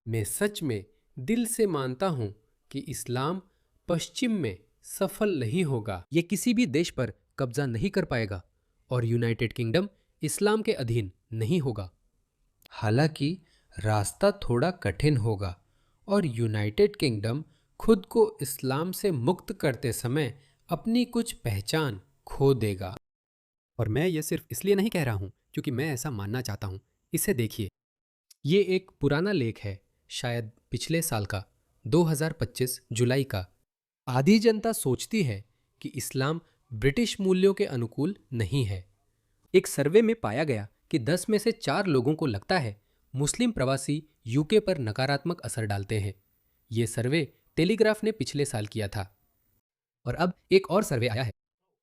मैं सच में दिल से मानता हूं कि इस्लाम पश्चिम में सफल नहीं होगा। ये किसी भी देश पर कब्जा नहीं कर पाएगा और यूनाइटेड किंगडम इस्लाम के अधीन नहीं होगा। हालांकि रास्ता थोड़ा कठिन होगा और यूनाइटेड किंगडम खुद को इस्लाम से मुक्त करते समय अपनी कुछ पहचान खो देगा। और मैं ये सिर्फ इसलिए नहीं कह रहा हूं क्योंकि मैं ऐसा मानना चाहता हूं। इसे देखिए, ये एक पुराना लेख है, शायद पिछले साल का, 2025 जुलाई का। आधी जनता सोचती है कि इस्लाम ब्रिटिश मूल्यों के अनुकूल नहीं है। एक सर्वे में पाया गया कि 10 में से 4 लोगों को लगता है मुस्लिम प्रवासी यूके पर नकारात्मक असर डालते हैं। ये सर्वे टेलीग्राफ ने पिछले साल किया था। और अब एक और सर्वे आया है।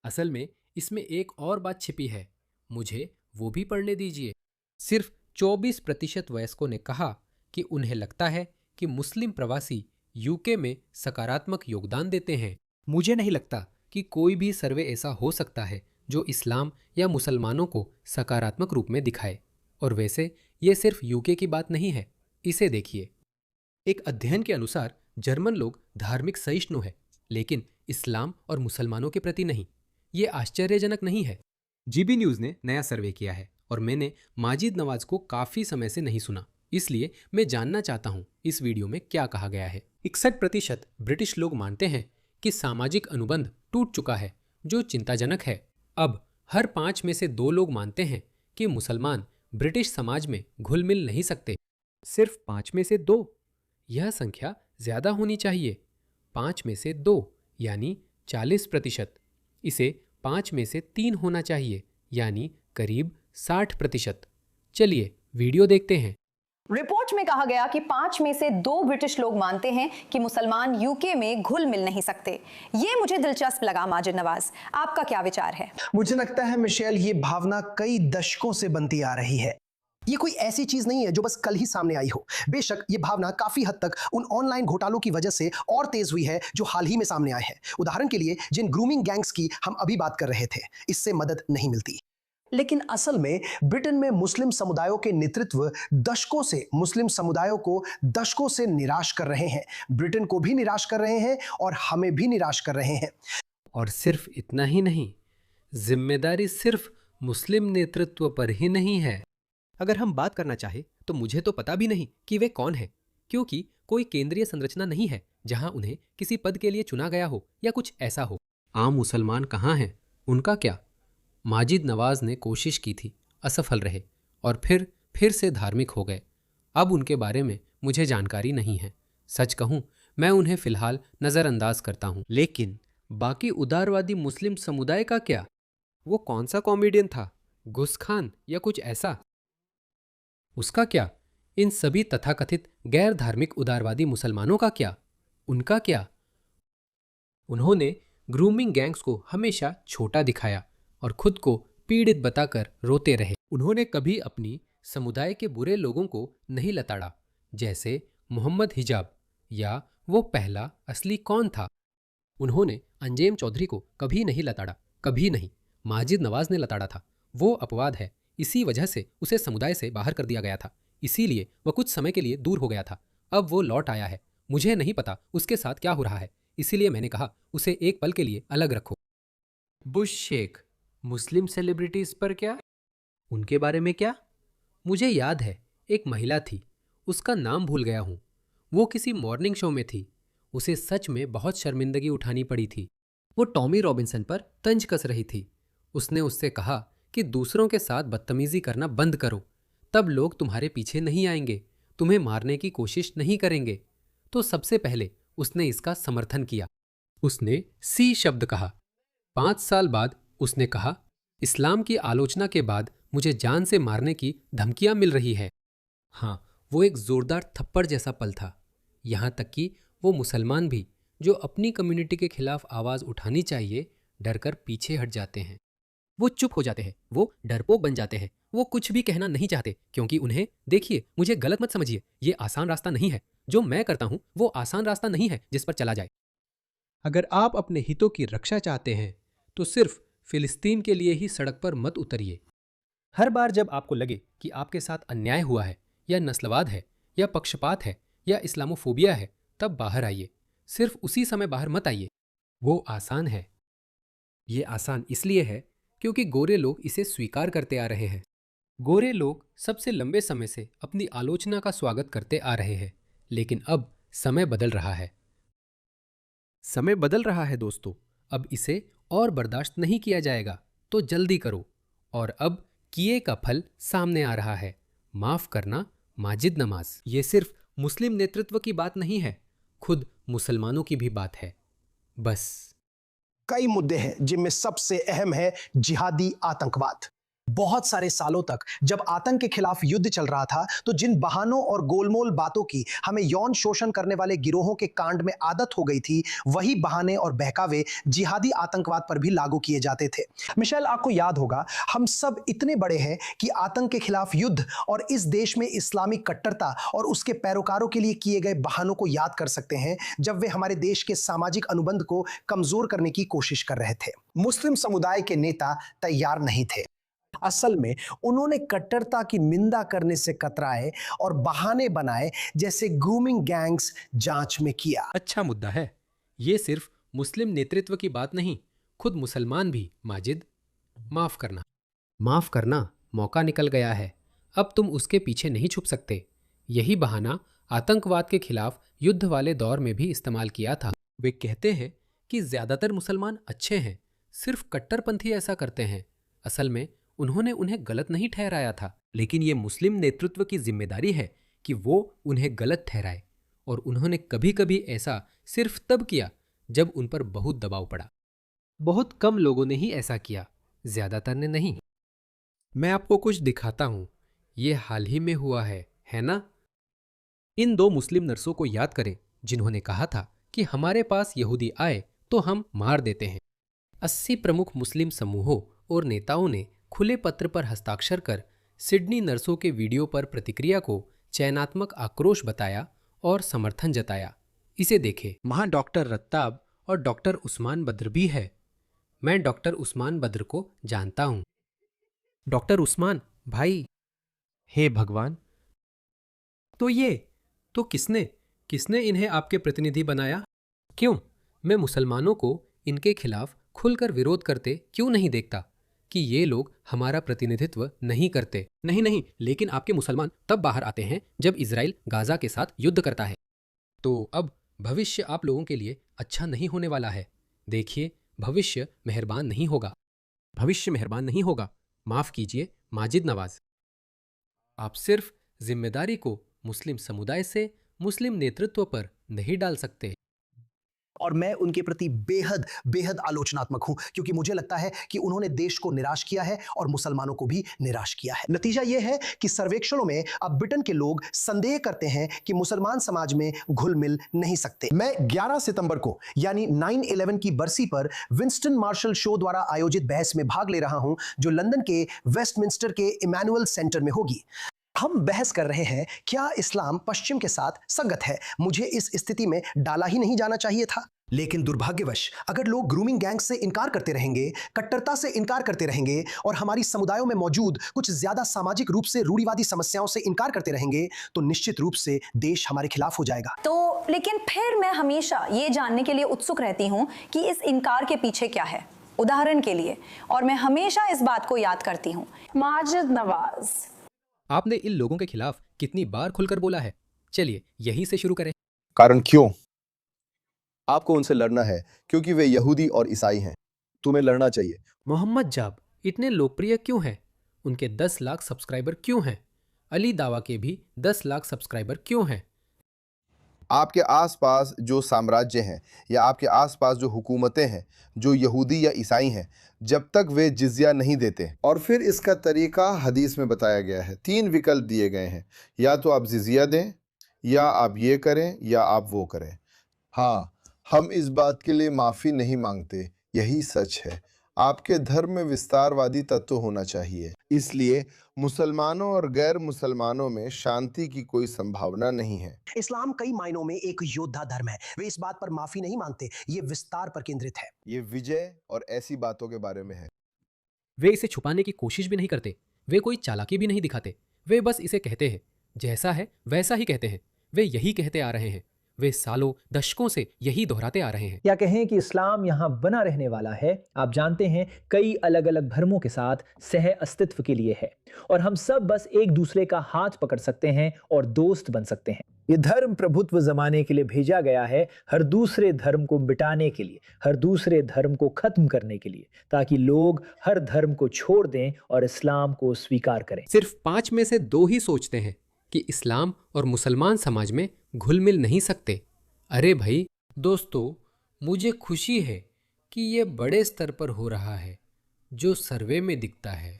असल में इसमें एक और बात छिपी है, मुझे वो भी पढ़ने दीजिए। सिर्फ 24% वयस्कों ने कहा कि उन्हें लगता है कि मुस्लिम प्रवासी यूके में सकारात्मक योगदान देते हैं। मुझे नहीं लगता कि कोई भी सर्वे ऐसा हो सकता है जो इस्लाम या मुसलमानों को सकारात्मक रूप में दिखाए। और वैसे ये सिर्फ यूके की बात नहीं है। इसे देखिए, एक अध्ययन के अनुसार जर्मन लोग धार्मिक सहिष्णु हैं, लेकिन इस्लाम और मुसलमानों के प्रति नहीं। ये आश्चर्यजनक नहीं है। जीबी न्यूज़ ने नया सर्वे किया है और मैंने माजिद नवाज को काफ़ी समय से नहीं सुना, इसलिए मैं जानना चाहता हूँ इस वीडियो में क्या कहा गया है। 61% ब्रिटिश लोग मानते हैं कि सामाजिक अनुबंध टूट चुका है, जो चिंताजनक है। अब हर 5 में से 2 लोग मानते हैं कि मुसलमान ब्रिटिश समाज में घुल मिल नहीं सकते। सिर्फ 5 में से 2, यह संख्या ज्यादा होनी चाहिए। 5 में से 2 यानी 40%। इसे 5 में से 3 होना चाहिए, यानी करीब 60%। चलिए वीडियो देखते हैं। रिपोर्ट में कहा गया कि 5 में से 2 ब्रिटिश लोग मानते हैं कि मुसलमान यूके में घुल मिल नहीं सकते। ये मुझे दिलचस्प लगा। माजिद नवाज, आपका क्या विचार है? मुझे लगता है मिशेल, ये भावना कई दशकों से बनती आ रही है। ये कोई ऐसी चीज नहीं है जो बस कल ही सामने आई हो। बेशक ये भावना काफी हद तक उन ऑनलाइन घोटालों की वजह से और तेज हुई है जो हाल ही में सामने आए हैं। उदाहरण के लिए, जिन ग्रूमिंग गैंग्स की हम अभी बात कर रहे थे, इससे मदद नहीं मिलती। लेकिन असल में ब्रिटेन में मुस्लिम समुदायों के नेतृत्व दशकों से मुस्लिम समुदायों को दशकों से निराश कर रहे हैं। ब्रिटेन को भी निराश कर रहे हैं और हमें भी निराश कर रहे हैं। और सिर्फ इतना ही नहीं, जिम्मेदारी सिर्फ मुस्लिम नेतृत्व पर ही नहीं है। अगर हम बात करना चाहे तो मुझे तो पता भी नहीं कि वे कौन है, क्योंकि कोई केंद्रीय संरचना नहीं है जहां उन्हें किसी पद के लिए चुना गया हो या कुछ ऐसा हो। आम मुसलमान कहाँ हैं, उनका क्या? माजिद नवाज ने कोशिश की थी, असफल रहे और फिर से धार्मिक हो गए। अब उनके बारे में मुझे जानकारी नहीं है। सच कहूं, मैं उन्हें फिलहाल नज़रअंदाज करता हूं। लेकिन बाकी उदारवादी मुस्लिम समुदाय का क्या? वो कौन सा कॉमेडियन था, गुस खान या कुछ ऐसा? उसका क्या? इन सभी तथाकथित गैर धार्मिक उदारवादी मुसलमानों का क्या? उनका क्या? उन्होंने ग्रूमिंग गैंग्स को हमेशा छोटा दिखाया और खुद को पीड़ित बताकर रोते रहे। उन्होंने कभी अपनी समुदाय के बुरे लोगों को नहीं लताड़ा, जैसे मोहम्मद हिजाब या वो पहला असली कौन था। उन्होंने अंजेम चौधरी को कभी नहीं लताड़ा, कभी नहीं। माजिद नवाज ने लताड़ा था। वो अपवाद है, इसी वजह से उसे समुदाय से बाहर कर दिया गया था। इसीलिए वह कुछ समय के लिए दूर हो गया था। अब वो लौट आया है। मुझे नहीं पता उसके साथ क्या हो रहा है, इसीलिए मैंने कहा उसे एक पल के लिए अलग रखो। बुश शेख, मुस्लिम सेलिब्रिटीज पर क्या? उनके बारे में क्या? मुझे याद है, एक महिला थी, उसका नाम भूल गया हूँ। वो किसी मॉर्निंग शो में थी। उसे सच में बहुत शर्मिंदगी उठानी पड़ी थी। वो टॉमी रॉबिन्सन पर तंज कस रही थी। उसने उससे कहा कि दूसरों के साथ बदतमीजी करना बंद करो, तब लोग तुम्हारे पीछे नहीं आएंगे, तुम्हें मारने की कोशिश नहीं करेंगे। तो सबसे पहले उसने इसका समर्थन किया। उसने सी शब्द कहा। 5 साल बाद उसने कहा, इस्लाम की आलोचना के बाद मुझे जान से मारने की धमकियां मिल रही है। हाँ, वो एक जोरदार थप्पड़ जैसा पल था। यहाँ तक कि वो मुसलमान भी, जो अपनी कम्युनिटी के खिलाफ आवाज उठानी चाहिए, डरकर पीछे हट जाते हैं। वो चुप हो जाते हैं, वो डरपोक बन जाते हैं, वो कुछ भी कहना नहीं चाहते, क्योंकि उन्हें, देखिए, मुझे गलत मत समझिए, ये आसान रास्ता नहीं है। जो मैं करता हूं वो आसान रास्ता नहीं है जिस पर चला जाए। अगर आप अपने हितों की रक्षा चाहते हैं तो सिर्फ फिलिस्तीन के लिए ही सड़क पर मत उतरिए। हर बार जब आपको लगे कि आपके साथ अन्याय हुआ है या नस्लवाद है या पक्षपात है या इस्लामोफोबिया है तब बाहर आइए, सिर्फ उसी समय बाहर मत आइए। वो आसान है। ये आसान इसलिए है क्योंकि गोरे लोग इसे स्वीकार करते आ रहे हैं। गोरे लोग सबसे लंबे समय से अपनी आलोचना का स्वागत करते आ रहे हैं, लेकिन अब समय बदल रहा है। समय बदल रहा है दोस्तों। अब इसे और बर्दाश्त नहीं किया जाएगा, तो जल्दी करो। और अब किए का फल सामने आ रहा है। माफ करना, माजिद नमाज। ये सिर्फ मुस्लिम नेतृत्व की बात नहीं है, खुद मुसलमानों की भी बात है। बस कई मुद्दे हैं जिनमें सबसे अहम है जिहादी आतंकवाद। बहुत सारे सालों तक जब आतंक के खिलाफ युद्ध चल रहा था, तो जिन बहानों और गोलमोल बातों की हमें यौन शोषण करने वाले गिरोहों के कांड में आदत हो गई थी, वही बहाने और बहकावे जिहादी आतंकवाद पर भी लागू किए जाते थे। मिशेल, आपको याद होगा, हम सब इतने बड़े हैं कि आतंक के खिलाफ युद्ध और इस देश में इस्लामिक कट्टरता और उसके पैरोकारों के लिए किए गए बहानों को याद कर सकते हैं, जब वे हमारे देश के सामाजिक अनुबंध को कमजोर करने की कोशिश कर रहे थे। मुस्लिम समुदाय के नेता तैयार नहीं थे। असल में उन्होंने कट्टरता की निंदा करने से कतराए और बहाने बनाए, जैसे ग्रूमिंग गैंग्स जांच में किया। अच्छा मुद्दा है। ये सिर्फ मुस्लिम नेतृत्व की बात नहीं, खुद मुसलमान भी। माजिद, माफ करना। माफ करना, मौका निकल गया है। अब तुम उसके पीछे नहीं छुप सकते। यही बहाना आतंकवाद के खिलाफ युद्ध वाले दौर में भी इस्तेमाल किया था। वे कहते हैं कि ज्यादातर मुसलमान अच्छे हैं, सिर्फ कट्टरपंथी ऐसा करते हैं। असल में उन्होंने उन्हें गलत नहीं ठहराया था, लेकिन ये मुस्लिम नेतृत्व की जिम्मेदारी है कि वो उन्हें गलत ठहराए। और उन्होंने कभी कभी ऐसा सिर्फ तब किया जब उन पर बहुत दबाव पड़ा। बहुत कम लोगों ने ही ऐसा किया, ज्यादातर ने नहीं। मैं आपको कुछ दिखाता हूं। ये हाल ही में हुआ है ना? इन दो मुस्लिम नर्सों को याद करें जिन्होंने कहा था कि हमारे पास यहूदी आए तो हम मार देते हैं। 80 प्रमुख मुस्लिम समूहों और नेताओं ने खुले पत्र पर हस्ताक्षर कर सिडनी नर्सों के वीडियो पर प्रतिक्रिया को चयनात्मक आक्रोश बताया और समर्थन जताया। इसे देखें। वहां डॉक्टर रत्ताब और डॉक्टर उस्मान बद्र भी है। मैं डॉक्टर उस्मान बद्र को जानता हूं। डॉक्टर उस्मान भाई, हे भगवान, तो किसने इन्हें आपके प्रतिनिधि बनाया? क्यों? मैं मुसलमानों को इनके खिलाफ खुलकर विरोध करते क्यों नहीं देखता कि ये लोग हमारा प्रतिनिधित्व नहीं करते। नहीं, लेकिन आपके मुसलमान तब बाहर आते हैं जब इजराइल गाजा के साथ युद्ध करता है। तो अब भविष्य आप लोगों के लिए अच्छा नहीं होने वाला है। देखिए, भविष्य मेहरबान नहीं होगा। भविष्य मेहरबान नहीं होगा। माफ कीजिए माजिद नवाज। आप सिर्फ जिम्मेदारी को मुस्लिम समुदाय से मुस्लिम नेतृत्व पर नहीं डाल सकते। और मैं उनके प्रति बेहद बेहद आलोचनात्मक हूं, क्योंकि मुझे लगता है कि उन्होंने देश को निराश किया है और मुसलमानों को भी निराश किया है। नतीजा यह है कि सर्वेक्षणों में अब ब्रिटेन के लोग संदेह करते हैं कि मुसलमान समाज में घुल मिल नहीं सकते। मैं 11 सितंबर को यानी 9/11 की बरसी पर विंस्टन मार्शल शो द्वारा आयोजित बहस में भाग ले रहा हूं, जो लंदन के वेस्टमिंस्टर के इमैनुअल सेंटर में होगी। हम बहस कर रहे हैं, क्या इस्लाम पश्चिम के साथ संगत है? मुझे इस स्थिति में डाला ही नहीं जाना चाहिए था। लेकिन दुर्भाग्यवश अगर लोग ग्रूमिंग गैंग से इनकार करते रहेंगे, कट्टरता से इनकार करते रहेंगे और हमारी समुदायों में मौजूद कुछ ज्यादा सामाजिक रूप से रूढ़िवादी समस्याओं से इनकार करते रहेंगे, तो निश्चित रूप से देश हमारे खिलाफ हो जाएगा। तो लेकिन फिर मैं हमेशा ये जानने के लिए उत्सुक रहती हूँ कि इस इनकार के पीछे क्या है। उदाहरण के लिए, और मैं हमेशा इस बात को याद करती हूँ, माजिद नवाज, आपने इन लोगों के खिलाफ कितनी बार खुलकर बोला है? चलिए यहीं से शुरू करें। कारण क्यों? आपको उनसे लड़ना है क्योंकि वे यहूदी और ईसाई हैं। तुम्हें लड़ना चाहिए। मोहम्मद जाब इतने लोकप्रिय क्यों हैं? उनके 10 लाख सब्सक्राइबर क्यों हैं? अली दावा के भी 10 लाख सब्सक्राइबर क्यों हैं? आपके आसपास जो साम्राज्य हैं या आपके आसपास जो हुकूमतें हैं जो यहूदी या ईसाई हैं, जब तक वे जिजिया नहीं देते, और फिर इसका तरीका हदीस में बताया गया है। 3 विकल्प दिए गए हैं, या तो आप जिजिया दें, या आप ये करें, या आप वो करें। हाँ, हम इस बात के लिए माफ़ी नहीं मांगते, यही सच है। आपके धर्म में विस्तारवादी तत्व होना चाहिए, इसलिए मुसलमानों और गैर मुसलमानों में शांति की कोई संभावना नहीं है। इस्लाम कई मायनों में एक योद्धा धर्म है। वे इस बात पर माफी नहीं मांगते, ये विस्तार पर केंद्रित है। ये विजय और ऐसी बातों के बारे में है। वे इसे छुपाने की कोशिश भी नहीं करते। वे कोई चालाकी भी नहीं दिखाते। वे बस इसे कहते हैं, जैसा है वैसा ही कहते हैं। वे यही कहते आ रहे हैं, वे सालों दशकों से यही दोहराते आ रहे हैं। या कहें कि इस्लाम यहाँ बना रहने वाला है। आप जानते हैं, कई अलग अलग धर्मों के साथ सह अस्तित्व के लिए है, और हम सब बस एक दूसरे का हाथ पकड़ सकते हैं और दोस्त बन सकते हैं। ये धर्म प्रभुत्व जमाने के लिए भेजा गया है, हर दूसरे धर्म को मिटाने के लिए, हर दूसरे धर्म को खत्म करने के लिए, ताकि लोग हर धर्म को छोड़ दें और इस्लाम को स्वीकार करें। सिर्फ 5 में से 2 ही सोचते हैं कि इस्लाम और मुसलमान समाज में घुल मिल नहीं सकते। अरे भाई दोस्तों, मुझे खुशी है कि ये बड़े स्तर पर हो रहा है, जो सर्वे में दिखता है।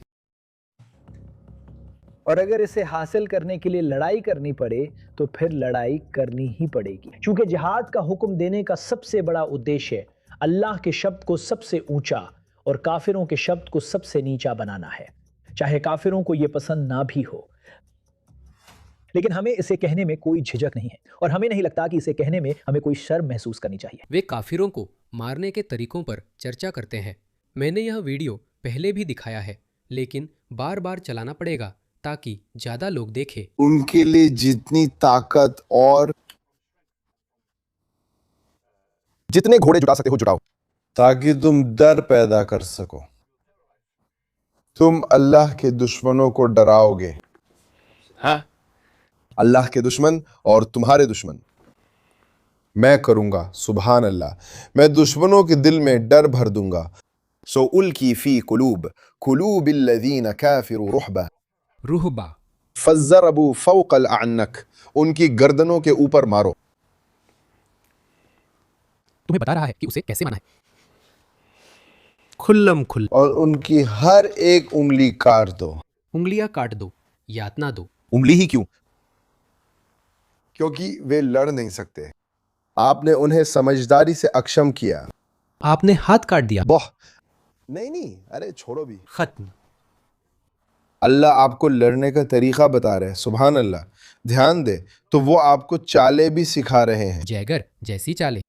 और अगर इसे हासिल करने के लिए लड़ाई करनी पड़े तो फिर लड़ाई करनी ही पड़ेगी, क्योंकि जिहाद का हुक्म देने का सबसे बड़ा उद्देश्य अल्लाह के शब्द को सबसे ऊंचा और काफिरों के शब्द को सबसे नीचा बनाना है, चाहे काफिरों को यह पसंद ना भी हो। लेकिन हमें इसे कहने में कोई झिझक नहीं है, और हमें नहीं लगता कि इसे कहने में हमें कोई शर्म महसूस करनी चाहिए। वे काफिरों को मारने के तरीकों पर चर्चा करते हैं। मैंने यह वीडियो पहले भी दिखाया है, लेकिन बार बार चलाना पड़ेगा ताकि ज्यादा लोग देखें। उनके लिए जितनी ताकत और जितने घोड़े जुटा सकते हो जुटाओ, ताकि तुम डर पैदा कर सको। तुम अल्लाह के दुश्मनों को डराओगे। हाँ, अल्लाह के दुश्मन और तुम्हारे दुश्मन मैं करूंगा। सुभान अल्लाह, मैं दुश्मनों के दिल में डर भर दूंगा। सो उल्की फी कुलूबिल्लज़ीना काफिरू रुहबा रुहबा फज़्ज़रबू फ़ौक़ल अअनक, उनकी गर्दनों के ऊपर मारो। तुम्हें बता रहा है कि उसे कैसे माना है। खुल्लम खुल्ल, और उनकी हर एक उंगली काट दो। उंगलियां काट दो, यातना दो। उंगली ही क्यों? क्योंकि वे लड़ नहीं सकते। आपने उन्हें समझदारी से अक्षम किया। आपने हाथ काट दिया। बोह नहीं, अरे छोड़ो भी। खत्म। अल्लाह आपको लड़ने का तरीका बता रहे हैं। सुभान अल्लाह, ध्यान दे, तो वो आपको चालें भी सिखा रहे हैं। जैगर जैसी चालें।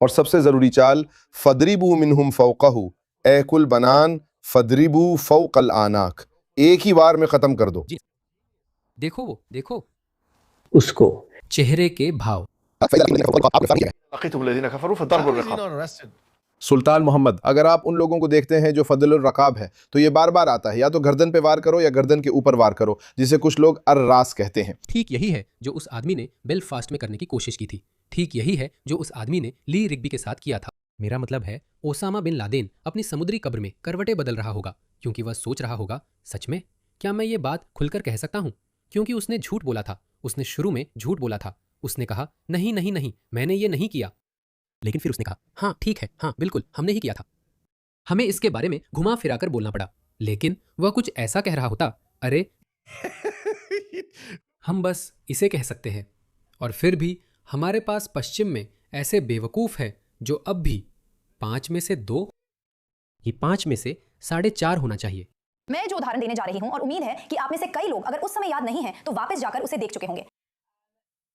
और सबसे जरूरी चाल, फदरिबू मिनहुम फौक़हू, ए कुल बनान फदरिबू फ़ौक़ल आनाक, एक ही बार में खत्म कर दो। देखो वो, देखो उसको चेहरे के भाव। सुल्तान मोहम्मद, अगर आप उन लोगों को देखते हैं जो फदलुर रकाब है, तो ये बार बार आता है, या तो गर्दन पे वार करो या गर्दन के ऊपर वार करो, जिसे कुछ लोग अर्रास कहते हैं। ठीक यही है जो उस आदमी ने बेलफास्ट में करने की कोशिश की थी। ठीक यही है जो उस आदमी ने ली रिग्बी के साथ किया था। मेरा मतलब है, ओसामा बिन लादेन अपनी समुद्री कब्र में करवटें बदल रहा होगा, क्योंकि वह सोच रहा होगा, सच में क्या मैं ये बात खुलकर कह सकता हूँ? क्योंकि उसने झूठ बोला था। उसने शुरू में झूठ बोला था। उसने कहा नहीं नहीं नहीं, मैंने ये नहीं किया। लेकिन फिर उसने कहा हाँ ठीक है, हाँ बिल्कुल हमने ही किया था। हमें इसके बारे में घुमा फिरा कर बोलना पड़ा, लेकिन वह कुछ ऐसा कह रहा होता, अरे हम बस इसे कह सकते हैं। और फिर भी हमारे पास पश्चिम में ऐसे बेवकूफ़ हैं जो अब भी 5 में से 2, ये 5 में से 4.5 होना चाहिए। मैं जो उदाहरण देने जा रही हूं, और उम्मीद है कि आप में से कई लोग अगर उस समय याद नहीं है तो वापस जाकर उसे देख चुके होंगे।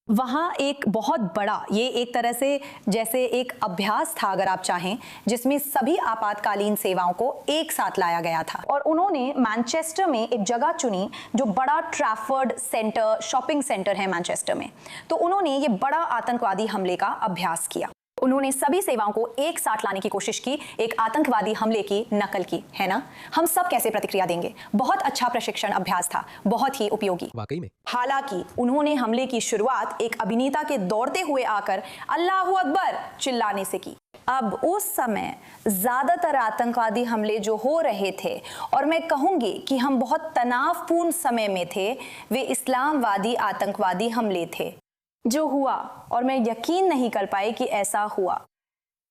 वहां एक बहुत बड़ा, ये एक तरह से जैसे एक अभ्यास था अगर आप चाहें, जिसमें सभी आपातकालीन सेवाओं को एक साथ लाया गया था। और उन्होंने मैनचेस्टर में एक जगह चुनी जो बड़ा ट्रैफर्ड सेंटर, शॉपिंग सेंटर है मैनचेस्टर में। तो उन्होंने ये बड़ा आतंकवादी हमले का अभ्यास किया। उन्होंने सभी सेवाओं को एक साथ लाने की कोशिश की, एक आतंकवादी हमले की नकल की, है ना? हम सब कैसे प्रतिक्रिया देंगे? बहुत अच्छा प्रशिक्षण अभ्यास था, बहुत ही उपयोगी वाकई में। हालांकि उन्होंने हमले की शुरुआत एक अभिनेता के दौड़ते हुए आकर अल्लाहू अकबर चिल्लाने से की। अब उस समय ज्यादातर आतंकवादी हमले जो हो रहे थे, और मैं कहूंगी कि हम बहुत तनावपूर्ण समय में थे, वे इस्लामवादी आतंकवादी हमले थे जो हुआ, और मैं यकीन नहीं कर पाई कि ऐसा हुआ।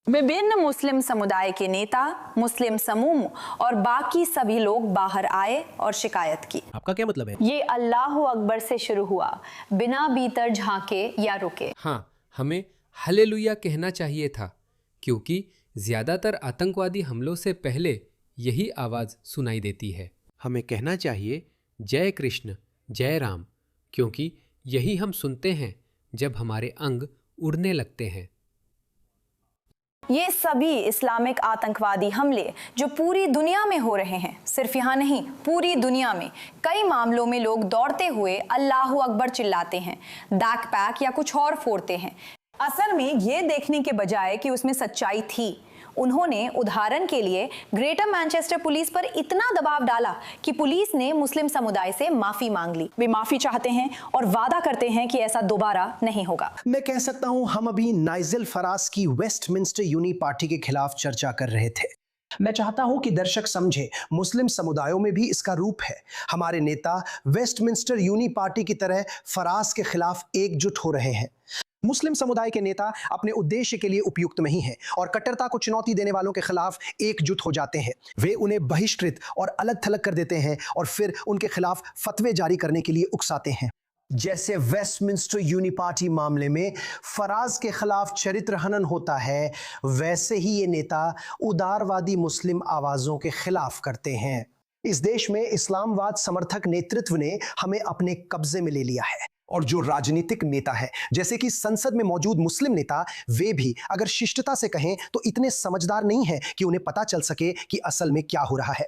विभिन्न मुस्लिम समुदाय के नेता, मुस्लिम समूह और बाकी सभी लोग बाहर आए और शिकायत की। आपका क्या मतलब है? ये अल्लाहू अकबर से शुरू हुआ, बिना भीतर झांके या रुके। हाँ, हमें हालेलुया कहना चाहिए था, क्योंकि ज्यादातर आतंकवादी हमलों से पहले यही आवाज सुनाई देती है। हमें कहना चाहिए जय कृष्ण, जय राम, क्योंकि यही हम सुनते हैं जब हमारे अंग उड़ने लगते हैं। ये सभी इस्लामिक आतंकवादी हमले जो पूरी दुनिया में हो रहे हैं, सिर्फ यहाँ नहीं पूरी दुनिया में कई मामलों में लोग दौड़ते हुए अल्लाहू अकबर चिल्लाते हैं, बैकपैक या कुछ और फोड़ते हैं। असल में ये देखने के बजाय कि उसमें सच्चाई थी, उन्होंने उदाहरण के लिए ग्रेटर मैनचेस्टर पुलिस पर इतना दबाव डाला कि पुलिस ने मुस्लिम समुदाय से माफी मांग ली। वे माफी चाहते हैं और वादा करते हैं कि ऐसा दोबारा नहीं होगा। मैं कह सकता हूं हम अभी नाइजेल फराज की वेस्टमिंस्टर यूनी पार्टी के खिलाफ चर्चा कर रहे थे। मैं चाहता हूं कि दर्शक समझे मुस्लिम समुदायों में भी इसका रूप है। हमारे नेता वेस्टमिंस्टर यूनी पार्टी की तरह फराज के खिलाफ एकजुट हो रहे हैं। मुस्लिम समुदाय के नेता अपने उद्देश्य के लिए उपयुक्त नहीं हैं और कट्टरता को चुनौती देने वालों के खिलाफ एकजुट हो जाते हैं। वे उन्हें बहिष्कृत और अलग थलग कर देते हैं और फिर उनके खिलाफ फतवे जारी करने के लिए उकसाते हैं। जैसे वेस्टमिंस्टर यूनी पार्टी मामले में फराज के खिलाफ चरित्र हनन होता है, वैसे ही ये नेता उदारवादी मुस्लिम आवाजों के खिलाफ करते हैं। इस देश में इस्लामवाद समर्थक नेतृत्व ने हमें अपने कब्जे में ले लिया है और जो राजनीतिक नेता है, जैसे कि संसद में मौजूद मुस्लिम नेता, वे भी अगर शिष्टता से कहें तो इतने समझदार नहीं हैं कि उन्हें पता चल सके कि असल में क्या हो रहा है।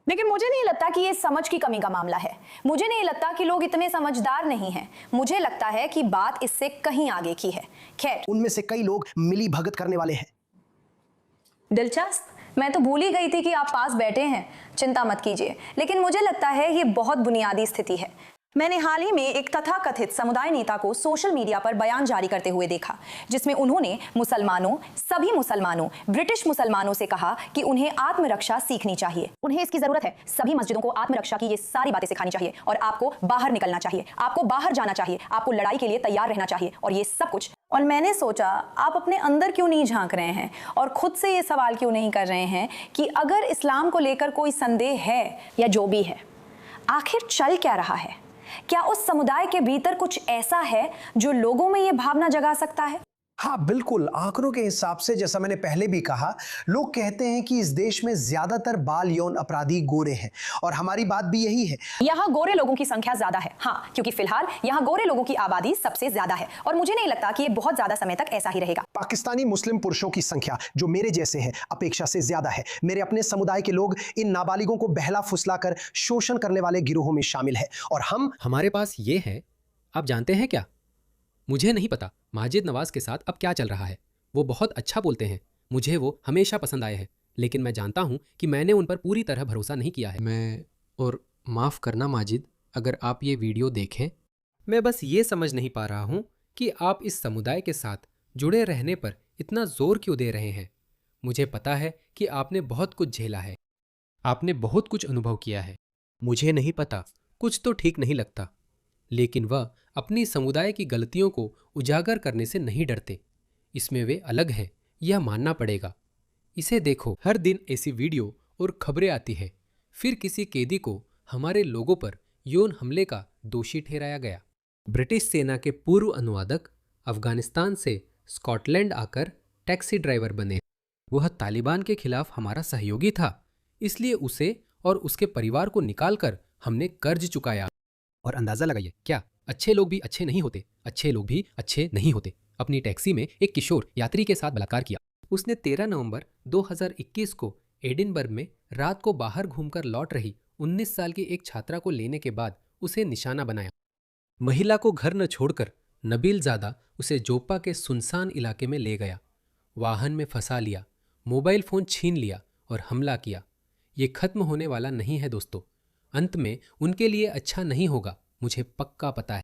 लेकिन मुझे नहीं लगता कि ये समझ की कमी का मामला है। मुझे नहीं लगता कि लोग इतने समझदार नहीं हैं। मुझे लगता है कि बात इससे कहीं आगे की है। खैर, उनमें से कई लोग मिली भगत करने वाले हैं। दिलचस्प, मैं तो भूल ही गई थी कि आप पास बैठे हैं। चिंता मत कीजिए, लेकिन मुझे लगता है ये बहुत बुनियादी स्थिति है। मैंने हाल ही में एक तथाकथित समुदाय नेता को सोशल मीडिया पर बयान जारी करते हुए देखा, जिसमें उन्होंने मुसलमानों, सभी मुसलमानों, ब्रिटिश मुसलमानों से कहा कि उन्हें आत्मरक्षा सीखनी चाहिए। उन्हें इसकी जरूरत है। सभी मस्जिदों को आत्मरक्षा की ये सारी बातें सिखानी चाहिए और आपको बाहर निकलना चाहिए, आपको बाहर जाना चाहिए, आपको लड़ाई के लिए तैयार रहना चाहिए और ये सब कुछ। और मैंने सोचा, आप अपने अंदर क्यों नहीं झांक रहे हैं और खुद से ये सवाल क्यों नहीं कर रहे हैं कि अगर इस्लाम को लेकर कोई संदेह है या जो भी है, आखिर चल क्या रहा है? क्या उस समुदाय के भीतर कुछ ऐसा है जो लोगों में यह भावना जगा सकता है? हाँ बिल्कुल, आंकड़ों के हिसाब से, जैसा मैंने पहले भी कहा, लोग कहते हैं कि इस देश में ज्यादातर बाल यौन अपराधी गोरे हैं और हमारी बात भी यही है। यहाँ गोरे लोगों की संख्या ज्यादा है, हाँ, क्योंकि फिलहाल यहाँ गोरे लोगों की आबादी सबसे ज्यादा है और मुझे नहीं लगता कि ये बहुत ज्यादा समय तक ऐसा ही रहेगा। पाकिस्तानी मुस्लिम पुरुषों की संख्या जो मेरे जैसे है अपेक्षा से ज्यादा है। मेरे अपने समुदाय के लोग इन नाबालिगों को बहला फुसला कर शोषण करने वाले गिरोहों में शामिल है और हमारे पास ये है। आप जानते हैं क्या? मुझे नहीं पता माजिद नवाज के साथ अब क्या चल रहा है। वो बहुत अच्छा बोलते हैं, मुझे वो हमेशा पसंद आए हैं, लेकिन मैं जानता हूँ कि मैंने उन पर पूरी तरह भरोसा नहीं किया है। और माफ़ करना माजिद, अगर आप ये वीडियो देखें, मैं बस ये समझ नहीं पा रहा हूँ कि आप इस समुदाय के साथ जुड़े रहने पर इतना जोर क्यों दे रहे हैं। मुझे पता है कि आपने बहुत कुछ झेला है, आपने बहुत कुछ अनुभव किया है। मुझे नहीं पता, कुछ तो ठीक नहीं लगता, लेकिन वह अपनी समुदाय की गलतियों को उजागर करने से नहीं डरते। इसमें वे अलग हैं, यह मानना पड़ेगा। इसे देखो, हर दिन ऐसी वीडियो और खबरें आती है। फिर किसी कैदी को हमारे लोगों पर यौन हमले का दोषी ठहराया गया। ब्रिटिश सेना के पूर्व अनुवादक अफगानिस्तान से स्कॉटलैंड आकर टैक्सी ड्राइवर बने। वह तालिबान के खिलाफ हमारा सहयोगी था, इसलिए उसे और उसके परिवार को निकालकर हमने कर्ज चुकाया। और अंदाजा लगाइए, क्या अच्छे लोग भी अच्छे नहीं होते? अच्छे लोग भी अच्छे नहीं होते। अपनी टैक्सी में एक किशोर यात्री के साथ बलात्कार किया। उसने 13 नवंबर 2021 को एडिनबर्ग में रात को बाहर घूमकर लौट रही 19 साल की एक छात्रा को लेने के बाद उसे निशाना बनाया। महिला को घर न छोड़कर नबील ज़ादा उसे जोप्पा के सुनसान इलाके में ले गया, वाहन में फंसा लिया, मोबाइल फ़ोन छीन लिया और हमला किया। ये खत्म होने वाला नहीं है दोस्तों। अंत में उनके लिए अच्छा नहीं होगा, मुझे पक्का पता है।